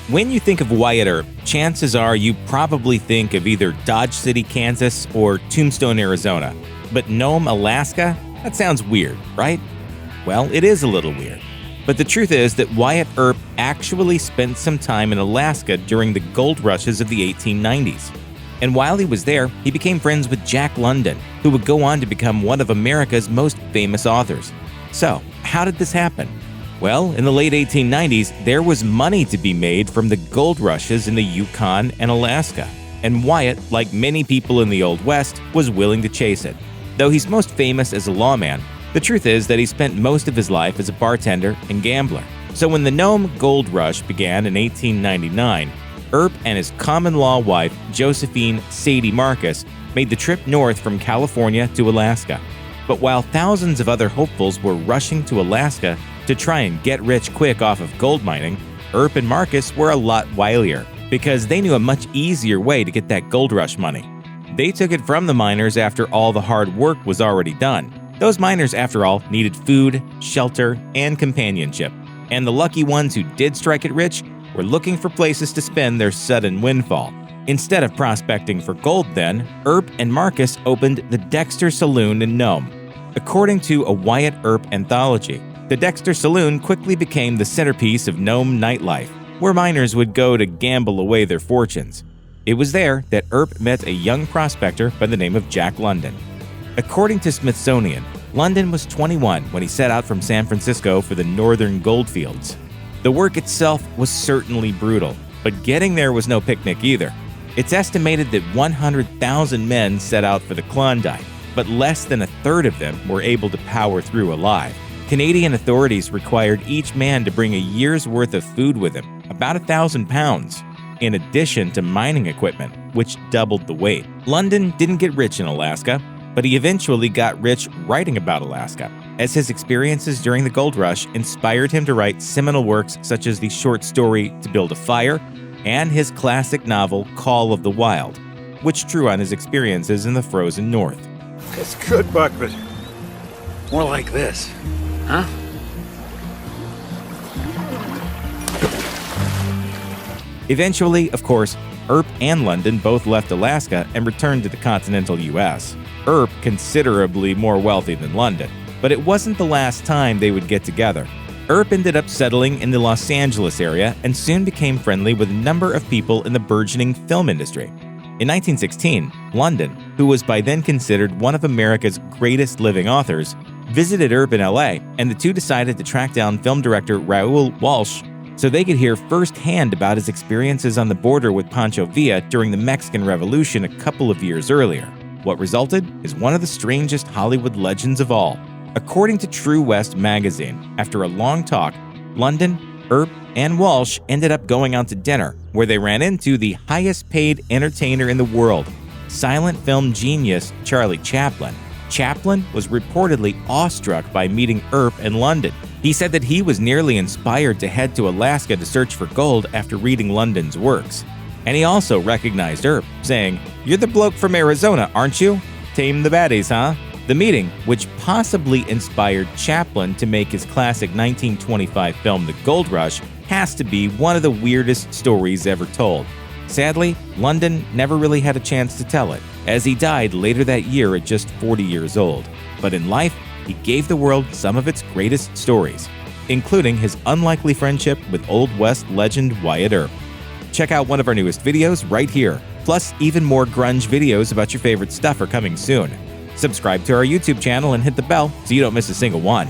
When you think of Wyatt Earp, chances are you probably think of either Dodge City, Kansas, or Tombstone, Arizona. But Nome, Alaska? That sounds weird, right? Well, it is a little weird. But the truth is that Wyatt Earp actually spent some time in Alaska during the gold rushes of the 1890s. And while he was there, he became friends with Jack London, who would go on to become one of America's most famous authors. So, how did this happen? Well, in the late 1890s, there was money to be made from the gold rushes in the Yukon and Alaska. And Wyatt, like many people in the Old West, was willing to chase it. Though he's most famous as a lawman, the truth is that he spent most of his life as a bartender and gambler. So when the Nome Gold Rush began in 1899, Earp and his common-law wife, Josephine Sadie Marcus, made the trip north from California to Alaska. But while thousands of other hopefuls were rushing to Alaska to try and get rich quick off of gold mining, Earp and Marcus were a lot wilier because they knew a much easier way to get that gold rush money. They took it from the miners after all the hard work was already done. Those miners, after all, needed food, shelter, and companionship. And the lucky ones who did strike it rich were looking for places to spend their sudden windfall. Instead of prospecting for gold then, Earp and Marcus opened the Dexter Saloon in Nome. According to a Wyatt Earp anthology, the Dexter Saloon quickly became the centerpiece of Nome nightlife, where miners would go to gamble away their fortunes. It was there that Earp met a young prospector by the name of Jack London. According to Smithsonian, London was 21 when he set out from San Francisco for the northern goldfields. The work itself was certainly brutal, but getting there was no picnic either. It's estimated that 100,000 men set out for the Klondike, but less than a third of them were able to power through alive. Canadian authorities required each man to bring a year's worth of food with him, about 1,000 pounds, in addition to mining equipment, which doubled the weight. London didn't get rich in Alaska, but he eventually got rich writing about Alaska, as his experiences during the gold rush inspired him to write seminal works such as the short story To Build a Fire and his classic novel Call of the Wild, which drew on his experiences in the frozen north. It's good, Buck, but more like this, huh? Eventually, of course, Earp and London both left Alaska and returned to the continental U.S. Earp considerably more wealthy than London, but it wasn't the last time they would get together. Earp ended up settling in the Los Angeles area and soon became friendly with a number of people in the burgeoning film industry. In 1916, London, who was by then considered one of America's greatest living authors, visited Earp in LA, and the two decided to track down film director Raoul Walsh so they could hear firsthand about his experiences on the border with Pancho Villa during the Mexican Revolution a couple of years earlier. What resulted is one of the strangest Hollywood legends of all. According to True West magazine, after a long talk, London, Earp, and Walsh ended up going out to dinner, where they ran into the highest-paid entertainer in the world, silent film genius Charlie Chaplin. Chaplin was reportedly awestruck by meeting Earp and London. He said that he was nearly inspired to head to Alaska to search for gold after reading London's works. And he also recognized Earp, saying, "You're the bloke from Arizona, aren't you? Tame the baddies, huh?" The meeting, which possibly inspired Chaplin to make his classic 1925 film The Gold Rush, has to be one of the weirdest stories ever told. Sadly, London never really had a chance to tell it, as he died later that year at just 40 years old. But in life, he gave the world some of its greatest stories, including his unlikely friendship with Old West legend Wyatt Earp. Check out one of our newest videos right here. Plus, even more grunge videos about your favorite stuff are coming soon. Subscribe to our YouTube channel and hit the bell so you don't miss a single one.